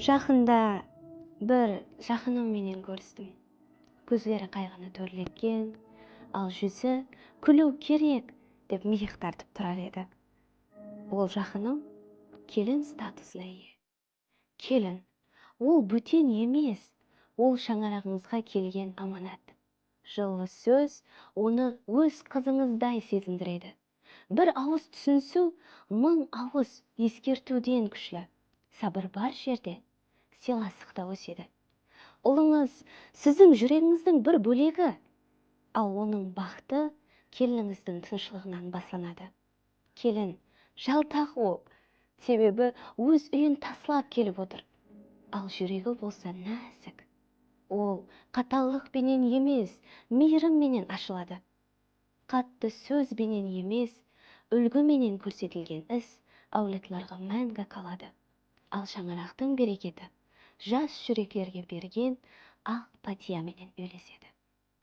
Жақында бір жақыным менен көрістім. Көзлері қайғыны төрлеткен, ал жүзі күлу керек деп миық тартып тұрар еді. Ол жақыным келін статусына ие. Келін, ол бөтен емес, ол шаңырағыңызға келген аманат. Жылы сөз оны өз қызыңыздай сезіндіреді. Бір ауыз түсінсу, мың ауыз ескертуден күшлі. Сабыр бар жерде сыйластық та өседі. Ұлыңыз сіздің жүрегіңіздің бір бөлегі, ал оның бақыты келініңіздің тыныштығынан басылады. Келін жалтақ ол, себебі өз үйін таслап келіп отыр. Ал жүрегі болса нәзік. Ол қаталдықпенен емес, мейірімменен ашылады. Қатты сөзбенен емес, үлгіменен көрсетілген іс әулетларға мәңгі қалады. Ал шаңырақтың берекеті жас жүректерге берген ақ патияменен үйлеседі.